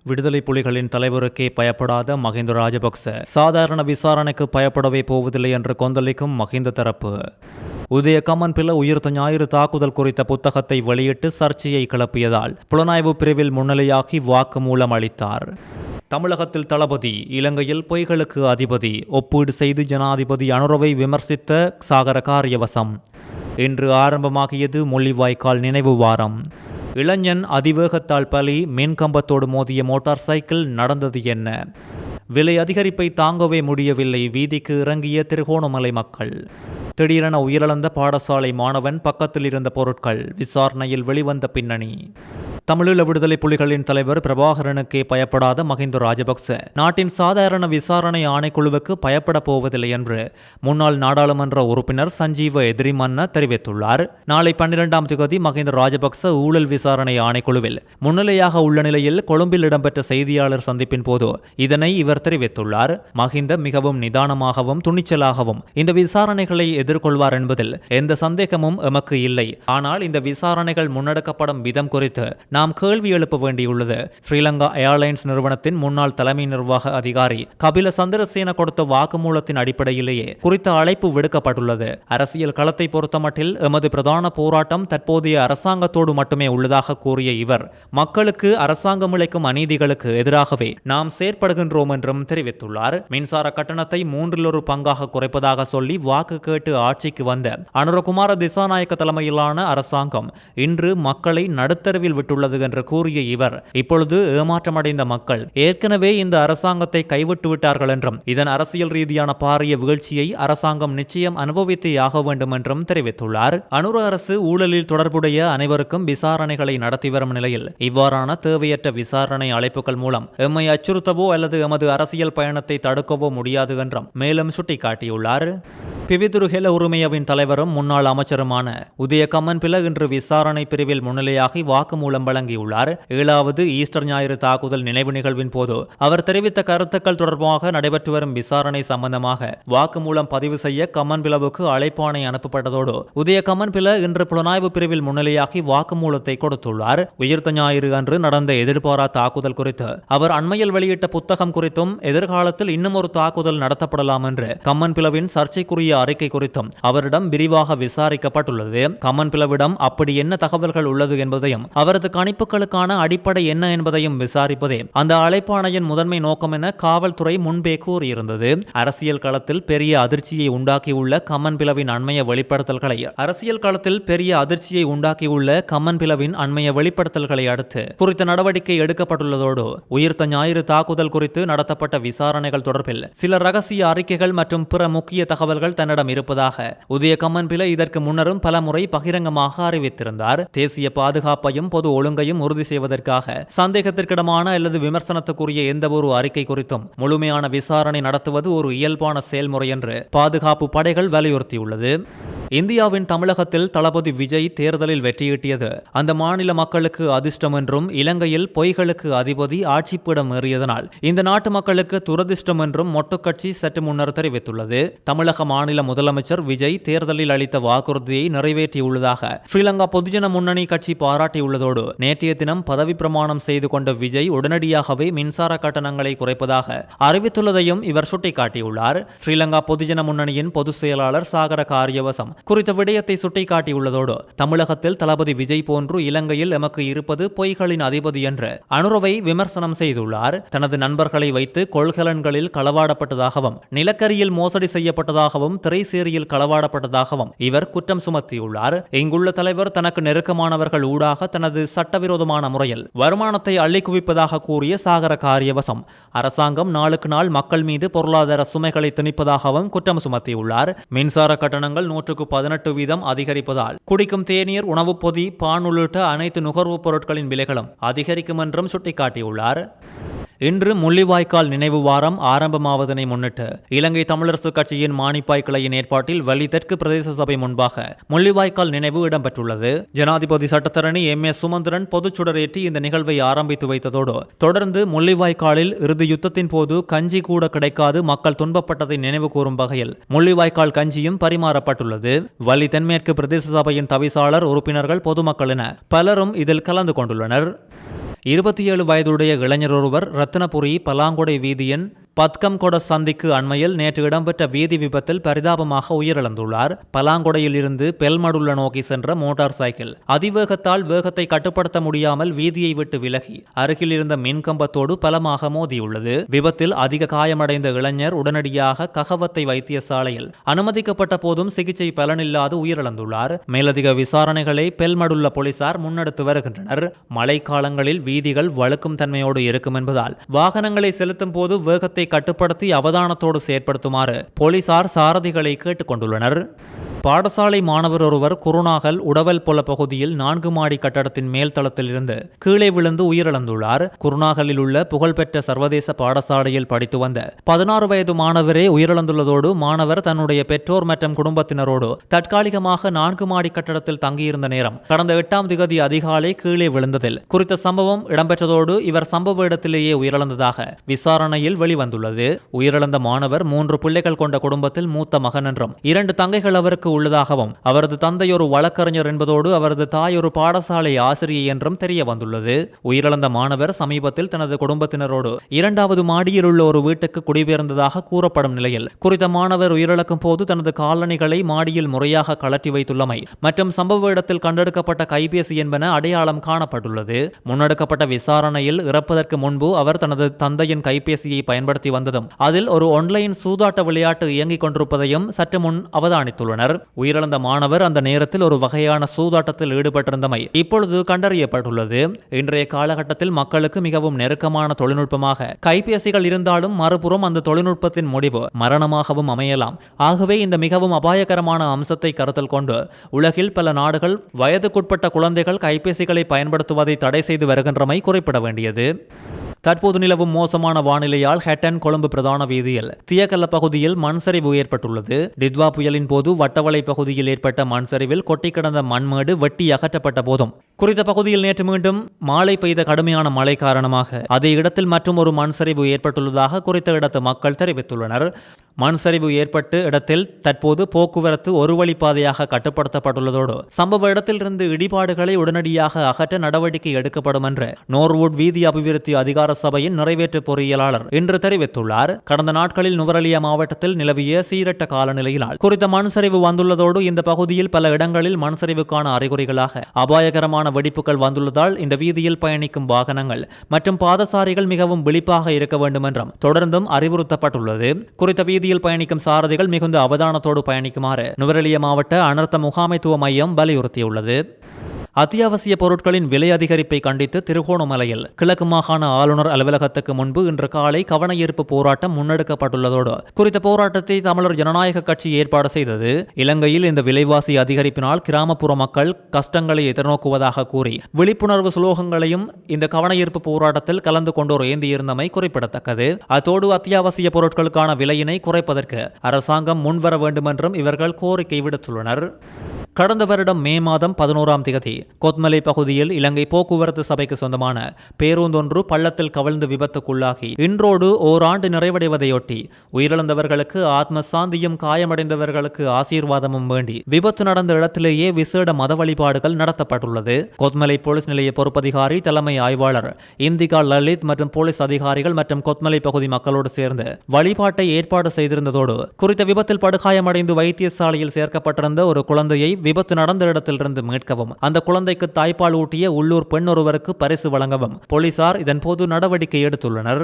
விடுதலை புலிகளின் தலைவருக்கே பயப்படாத மஹிந்த ராஜபக்ச சாதாரண விசாரணைக்கு பயப்படவே போவதில்லை என்று கொந்தளிக்கும் மஹிந்த தரப்பு. உதய கம்மன்பில உயிர்த்த ஞாயிறு தாக்குதல் குறித்த புத்தகத்தை வெளியிட்டு சர்ச்சையை கிளப்பியதால் புலனாய்வு பிரிவில் முன்னிலையாகி வாக்குமூலம் அளித்தார். தமிழகத்தில் தளபதி, இலங்கையில் பொய்களுக்கு அதிபதி, ஒப்பீடு செய்து ஜனாதிபதி அனுரவை விமர்சித்த சாகர காரியவசம். இன்று ஆரம்பமாகியது முள்ளிவாய்க்கால் நினைவு வாரம். இளைஞன் அதிவேகத்தால் பலி, மின்கம்பத்தோடு மோதிய மோட்டார் சைக்கிள், நடந்தது என்ன? விலை அதிகரிப்பை தாங்கவே முடியவில்லை, வீதிக்கு இறங்கிய திருகோணமலை மக்கள். திடீரென உயிரிழந்த பாடசாலை மாணவன், பக்கத்தில் இருந்த பொருட்கள், விசாரணையில் வெளிவந்த பின்னணி. தமிழீழ விடுதலை புலிகளின் தலைவர் பிரபாகரனுக்கே பயப்படாத மஹிந்த ராஜபக்ச நாட்டின் சாதாரண விசாரணை ஆணைக்குழுவுக்கு பயப்பட போவதில்லை என்று முன்னாள் நாடாளுமன்ற உறுப்பினர் சஞ்சீவ எதிரிமன்ன தெரிவித்துள்ளார். நாளை 12ஆம் தேதி மஹிந்த ராஜபக்ச ஊழல் விசாரணை ஆணைக்குழுவில் முன்னிலையாக உள்ள நிலையில் கொழும்பில் இடம்பெற்ற செய்தியாளர் சந்திப்பின் போது இதனை இவர் தெரிவித்துள்ளார். மஹிந்த மிகவும் நிதானமாகவும் துணிச்சலாகவும் இந்த விசாரணைகளை எதிர்கொள்வார் என்பதில் எந்த சந்தேகமும் எமக்கு இல்லை. ஆனால் இந்த விசாரணைகள் முன்னெடுக்கப்படும் விதம் குறித்து நாம் கேள்வி எழுப்ப வேண்டியுள்ளது. ஸ்ரீலங்கா ஏர்லைன்ஸ் நிறுவனத்தின் முன்னாள் தலைமை நிர்வாக அதிகாரி கபில சந்திரசேன கொடுத்த வாக்குமூலத்தின் அடிப்படையிலேயே குறித்த அழைப்பு விடுக்கப்பட்டுள்ளது. அரசியல் களத்தை பொறுத்தமட்டில் எமது பிரதான போராட்டம் தற்போதைய அரசாங்கத்தோடு மட்டுமே உள்ளதாக கூறிய இவர், மக்களுக்கு அரசாங்கம் இழைக்கும் அநீதிகளுக்கு எதிராகவே நாம் செயற்படுகின்றோம் என்றும் தெரிவித்துள்ளார். மின்சார கட்டணத்தை 1/3 பங்காக குறைப்பதாக சொல்லி வாக்கு கேட்டு ஆட்சிக்கு வந்த அனுரகுமார திசாநாயக்க தலைமையிலான அரசாங்கம் இன்று மக்களை நடுத்தருவில் விட்டுள்ளது என்று கூறிய இவர், இப்பொழுது ஏமாற்றமடைந்த மக்கள் ஏற்கனவே இந்த அரசாங்கத்தை கைவிட்டு விட்டார்கள் என்றும் இதன் அரசியல் ரீதியான பாரிய வீழ்ச்சியை அரசாங்கம் நிச்சயம் அனுபவித்தே ஆக வேண்டும் என்றும் தெரிவித்துள்ளார். அனுர அரசு ஊழலில் தொடர்புடைய அனைவருக்கும் விசாரணைகளை நடத்தி வரும் நிலையில் இவ்வாறான தேவையற்ற விசாரணை அழைப்புகள் மூலம் எம்மை அச்சுறுத்தவோ அல்லது எமது அரசியல் பயணத்தை தடுக்கவோ முடியாது என்றும் மேலும் சுட்டிக்காட்டியுள்ளார். பிவிதுரு ஹெல உரிமையவின் தலைவரும் முன்னாள் அமைச்சருமான உதய கம்மன்பில இன்று விசாரணை பிரிவில் முன்னிலையாகி வாக்குமூலம் வழங்கியுள்ளார். 7வது ஈஸ்டர் ஞாயிறு தாக்குதல் நினைவு நிகழ்வின் போது அவர் தெரிவித்த கருத்துக்கள் தொடர்பாக நடைபெற்று வரும் விசாரணை சம்பந்தமாக வாக்குமூலம் பதிவு செய்ய கம்மன்பிலவுக்கு அழைப்பாணை அனுப்பப்பட்டதோடு உதய கம்மன்பில இன்று புலனாய்வு பிரிவில் முன்னிலையாகி வாக்குமூலத்தை கொடுத்துள்ளார். உயிர்த்த ஞாயிறு அன்று நடந்த எதிர்பாரா தாக்குதல் குறித்து அவர் அண்மையில் வெளியிட்ட புத்தகம் குறித்தும் எதிர்காலத்தில் இன்னும் ஒரு தாக்குதல் நடத்தப்படலாம் என்று கம்மன்பிலவின் சர்ச்சைக்குரிய அறிக்கை குறித்தும் அவரிடம் விரிவாக விசாரிக்கப்பட்டுள்ளது. கம்மன்பிலவிடம் அப்படி என்ன தகவல்கள் உள்ளது என்பதையும் அவரது கணிப்புகளுக்கான அடிப்படை என்ன என்பதையும் விசாரிப்பதே அந்த அழைப்பாணையின் முதன்மை நோக்கம் என காவல்துறை முன்பே கூறியிருந்தது. அரசியல் களத்தில் பெரிய அதிர்ச்சியை உண்டாக்கியுள்ள கம்மன்பிலவின் அண்மைய வெளிப்படுத்தல்களை அடுத்து குறித்த நடவடிக்கை எடுக்கப்பட்டுள்ளதோடு உயிர்த்த ஞாயிறு தாக்குதல் குறித்து நடத்தப்பட்ட விசாரணைகள் தொடர்பில் சில ரகசிய அறிக்கைகள் மற்றும் பிற முக்கிய தகவல்கள் தன்னிடம் இருப்பதாக உதய கம்மன்பில இதற்கு முன்னரும் பல முறை பகிரங்கமாக அறிவித்திருந்தார். தேசிய பாதுகாப்பையும் பொது ஒழுங்கையும் உறுதி செய்வதற்காக சந்தேகத்திற்கிடமான அல்லது விமர்சனத்துக்குரிய எந்த ஒரு அறிக்கை குறித்தும் முழுமையான விசாரணை நடத்துவது ஒரு இயல்பான செயல்முறை என்று பாதுகாப்பு படைகள் வலியுறுத்தியுள்ளது. இந்தியாவின் தமிழகத்தில் தளபதி விஜய் தேர்தலில் வெற்றியீட்டியது அந்த மாநில மக்களுக்கு அதிர்ஷ்டம் என்றும் இலங்கையில் பொய்களுக்கு அதிபதி ஆட்சிப்பிடம் ஏறியதனால் இந்த நாட்டு மக்களுக்கு துரதிர்ஷ்டம் என்றும் மொட்டுக்கட்சி சற்று முன்னர் தெரிவித்துள்ளது. தமிழக மாநில முதலமைச்சர் விஜய் தேர்தலில் அளித்த வாக்குறுதியை நிறைவேற்றியுள்ளதாக ஸ்ரீலங்கா பொதுஜன முன்னணி கட்சி பாராட்டியுள்ளதோடு நேற்றைய தினம் பதவி பிரமாணம் செய்து கொண்ட விஜய் உடனடியாகவே மின்சார கட்டணங்களை குறைப்பதாக அறிவித்துள்ளதையும் இவர் சுட்டிக்காட்டியுள்ளார். ஸ்ரீலங்கா பொதுஜன முன்னணியின் பொதுச் செயலாளர் சாகர காரியவசம் குறித்த விடயத்தை சுட்டிக்காட்டியுள்ளதோடு தமிழகத்தில் தளபதி விஜய் போன்று இலங்கையில் எமக்கு இருப்பது பொய்களின் அதிபதி என்று அனுரவை விமர்சனம் செய்துள்ளார். தனது நண்பர்களை வைத்து கொள்கலன்களில் களவாடப்பட்டதாகவும் நிலக்கரியில் மோசடி செய்யப்பட்டதாகவும் திரைசேரியில் களவாடப்பட்டதாகவும் இவர் குற்றம் சுமத்தியுள்ளார். இங்குள்ள தலைவர் தனக்கு நெருக்கமானவர்கள் ஊடாக தனது சட்டவிரோதமான முறையில் வருமானத்தை அள்ளி குவிப்பதாக கூறிய சாகர காரியவசம் அரசாங்கம் நாளுக்கு நாள் மக்கள் மீது பொருளாதார சுமைகளை திணிப்பதாகவும் குற்றம் சுமத்தியுள்ளார். மின்சார கட்டணங்கள் 118% அதிகரிப்பதால் குடிக்கும் தேநீர், உணவுப் பொதி, பான் உள்ளிட்ட அனைத்து நுகர்வுப் பொருட்களின் விலைகளும் அதிகரிக்கும் என்றும் சுட்டிக்காட்டியுள்ளார். இன்று முள்ளிவாய்க்கால் நினைவு வாரம் ஆரம்பமாவதனை முன்னிட்டு இலங்கை தமிழரசு கட்சியின் மானிப்பாய் கிளையின் ஏற்பாட்டில் வலி தெற்கு பிரதேச சபை முன்பாக முள்ளிவாய்க்கால் நினைவு இடம்பெற்றுள்ளது. ஜனாதிபதி சட்டத்தரணி MS சுமந்திரன் பொதுச்சுடரேற்றி இந்த நிகழ்வை ஆரம்பித்து வைத்ததோடு தொடர்ந்து முள்ளிவாய்க்காலில் இறுதி யுத்தத்தின் போது கஞ்சி கூட கிடைக்காது மக்கள் துன்பப்பட்டதை நினைவு கூறும் வகையில் முள்ளிவாய்க்கால் கஞ்சியும் பரிமாறப்பட்டுள்ளது. வலி தென்மேற்கு பிரதேச சபையின் தவிசாளர், உறுப்பினர்கள், பொதுமக்கள் என பலரும் இதில் கலந்து கொண்டுள்ளனர். 27 வயதுடைய இளைஞர் ஒருவர் ரத்தினபுரி பலாங்குடை வீதியின் பத்கம்கொட சந்திக்கு அண்மையில் நேற்று இடம்பெற்ற வீதி விபத்தில் பரிதாபமாக உயிரிழந்துள்ளார். பலாங்குடையில் இருந்து பெல்மடுள்ள நோக்கி சென்ற மோட்டார் சைக்கிள் அதிவேகத்தால் வேகத்தை கட்டுப்படுத்த முடியாமல் வீதியை விட்டு விலகி அருகில் இருந்த மின்கம்பத்தோடு பலமாக மோதியுள்ளது. விபத்தில் அதிக காயமடைந்த இளைஞர் உடனடியாக ககவத்தை வைத்தியசாலையில் அனுமதிக்கப்பட்ட போதும் சிகிச்சை பலனில்லாது உயிரிழந்துள்ளார். மேலதிக விசாரணைகளை பெல்மடுள்ள போலீசார் முன்னெடுத்து வருகின்றனர். மழைக்காலங்களில் வீதிகள் வழுக்கும் தன்மையோடு இருக்கும் என்பதால் வாகனங்களை செலுத்தும் போது வேகத்தை கட்டுப்படுத்தி அவதானத்தோடு செயற்படுத்துமாறு போலீசார் சாரதிகளை கேட்டுக் கொண்டுள்ளனர். பாடசாலை மாணவர் ஒருவர் குருநாகல் உடவல் பொல பகுதியில் 4 மாடி கட்டடத்தின் மேல் தளத்தில் இருந்து கீழே விழுந்து உயிரிழந்துள்ளார். குருநாகலில் உள்ள புகழ்பெற்ற சர்வதேச பாடசாலையில் படித்து வந்த 16 வயது மாணவரே உயிரிழந்துள்ளதோடு மாணவர் தன்னுடைய பெற்றோர் மற்றும் குடும்பத்தினரோடு தற்காலிகமாக 4 மாடி கட்டடத்தில் தங்கியிருந்த நேரம் கடந்த 8ஆம் திகதி அதிகாலை கீழே விழுந்ததில் குறித்த சம்பவம் இடம்பெற்றதோடு இவர் சம்பவ இடத்திலேயே உயிரிழந்ததாக விசாரணையில் வெளிவந்துள்ளது. உயிரிழந்த மாணவர் 3 பிள்ளைகள் கொண்ட குடும்பத்தில் மூத்த மகன் என்றும் 2 தங்கைகள் அவருக்கு உள்ளதாகவும் அவரது தந்தை ஒரு வழக்கறிஞர் என்பதோடு அவரது தாய் ஒரு பாடசாலை ஆசிரியை என்றும் தெரிய வந்துள்ளது. உயிரிழந்த மாணவர் சமீபத்தில் தனது குடும்பத்தினரோடு 2வது மாடியில் உள்ள ஒரு வீட்டுக்கு குடிபெயர்ந்ததாக கூறப்படும் நிலையில் குறித்த மாணவர் உயிரிழக்கும் போது தனது காலணிகளை மாடியில் முறையாக கழற்றி வைத்துள்ளமை மற்றும் சம்பவ இடத்தில் கண்டெடுக்கப்பட்ட கைபேசி என்பன அடையாளம் காணப்பட்டுள்ளது. முன்னெடுக்கப்பட்ட விசாரணையில் இறப்பதற்கு முன்பு அவர் தனது தந்தையின் கைபேசியை பயன்படுத்தி வந்ததும் அதில் ஒரு ஆன்லைன் சூதாட்ட விளையாட்டு இயங்கிக் கொண்டிருப்பதையும் சற்று முன் அவதானித்துள்ளனர். உயிரிழந்த மாணவர் அந்த நேரத்தில் ஒரு வகையான சூதாட்டத்தில் ஈடுபட்டிருந்தமை இப்பொழுது கண்டறியப்பட்டுள்ளது. இன்றைய காலகட்டத்தில் மக்களுக்கு மிகவும் நெருக்கமான தொழில்நுட்பமாக கைபேசிகள் இருந்தாலும் மறுபுறம் அந்த தொழில்நுட்பத்தின் முடிவு மரணமாகவும் அமையலாம். ஆகவே இந்த மிகவும் அபாயகரமான அம்சத்தை கருத்தில் கொண்டு உலகில் பல நாடுகள் வயதுக்குட்பட்ட குழந்தைகள் கைபேசிகளை பயன்படுத்துவதை தடை செய்து வருகின்றமை குறிப்பிட வேண்டியது. தற்போது நிலவும் மோசமான வானிலையால் ஹெட்டன் கொழும்பு பிரதான வீதியில் தியக்கல்ல பகுதியில் மண்சரிவு ஏற்பட்டுள்ளது. டித்வா புயலின் போது வட்டவளை பகுதியில் ஏற்பட்ட மண்சரிவில் கொட்டி கிடந்த மண்மேடு வெட்டி அகற்றப்பட்ட போதும் குறித்த பகுதியில் நேற்று மீண்டும் மாலை பெய்த கடுமையான மழை காரணமாக அதே இடத்தில் மற்றும் ஒரு மண்சரிவு ஏற்பட்டுள்ளதாக குறித்த இடத்து மக்கள் தெரிவித்துள்ளனர். மண்சரிவு ஏற்பட்டு இடத்தில் தற்போது போக்குவரத்து ஒரு வழிப்பாதையாக கட்டுப்படுத்தப்பட்டுள்ளதோடு சம்பவ இடத்திலிருந்து இடிபாடுகளை உடனடியாக அகற்ற நடவடிக்கை எடுக்கப்படும் என்று நோர்வுட் வீதி அபிவிருத்தி அதிகார சபையின் நிறைவேற்று பொறியியலாளர் இன்று தெரிவித்துள்ளார். கடந்த நாட்களில் நுவரெலியா மாவட்டத்தில் நிலவிய சீரற்ற காலநிலையினால் குறித்த மண்சரிவு வந்துள்ளதோடு இந்த பகுதியில் பல இடங்களில் மண்சரிவுக்கான அறிகுறிகளாக அபாயகரமான வெடிப்புகள் வந்துள்ளதால் இந்த வீதியில் பயணிக்கும் வாகனங்கள் மற்றும் பாதசாரிகள் மிகவும் விழிப்பாக இருக்க வேண்டும் என்றும் தொடர்ந்தும் அறிவுறுத்தப்பட்டுள்ளது. குறித்த வீதியில் பயணிக்கும் சாரதிகள் மிகுந்த அவதானத்தோடு பயணிக்குமாறு நுவரெலியா மாவட்ட அனர்த்த முகாமைத்துவ மையம் வலியுறுத்தியுள்ளது. அத்தியாவசிய பொருட்களின் விலை அதிகரிப்பை கண்டித்து திருகோணமலையில் கிழக்கு மாகாண ஆளுநர் அலுவலகத்துக்கு முன்பு இன்று காலை கவனஈர்ப்பு போராட்டம் முன்னெடுக்கப்பட்டுள்ளதோடு குறித்த போராட்டத்தை தமிழர் ஜனநாயக கட்சி ஏற்பாடு செய்தது. இலங்கையில் இந்த விலைவாசி அதிகரிப்பினால் கிராமப்புற மக்கள் கஷ்டங்களை எதிர்நோக்குவதாக கூறி விழிப்புணர்வு சுலோகங்களையும் இந்த கவனஈர்ப்பு போராட்டத்தில் கலந்து கொண்டோர் ஏந்தியிருந்தமை குறிப்பிடத்தக்கது. அத்தோடு அத்தியாவசிய பொருட்களுக்கான விலையினை குறைப்பதற்கு அரசாங்கம் முன்வர வேண்டும் என்றும் இவர்கள் கோரிக்கை விடுத்துள்ளனர். கடந்த வருடம் மே மாதம் 11ஆம் திகதி கொத்மலை பகுதியில் இலங்கை போக்குவரத்து சபைக்கு சொந்தமான பேருந்தொன்று பள்ளத்தில் கவிழ்ந்து விபத்துக்குள்ளாகி இன்றோடு ஓராண்டு நிறைவடைவதையொட்டி உயிரிழந்தவர்களுக்கு ஆத்ம சாந்தியும் காயமடைந்தவர்களுக்கு ஆசீர்வாதமும் வேண்டி விபத்து நடந்த இடத்திலேயே விசேட மத வழிபாடுகள் நடத்தப்பட்டுள்ளது. கொத்மலை போலீஸ் நிலைய பொறுப்பதிகாரி தலைமை ஆய்வாளர் இந்திகா லலித் மற்றும் போலீஸ் அதிகாரிகள் மற்றும் கொத்மலை பகுதி மக்களோடு சேர்ந்து வழிபாட்டை ஏற்பாடு செய்திருந்ததோடு குறித்த விபத்தில் படுகாயமடைந்து வைத்தியசாலையில் சேர்க்கப்பட்டிருந்த ஒரு குழந்தையை விபத்து நடந்த இடத்திலிருந்து மீட்கவும் அந்த குழந்தைக்கு தாய்ப்பால் ஊட்டிய உள்ளூர் பெண் ஒருவருக்கு பரிசு வழங்கவும் போலீசார் இதன்போது நடவடிக்கை எடுத்துள்ளனர்.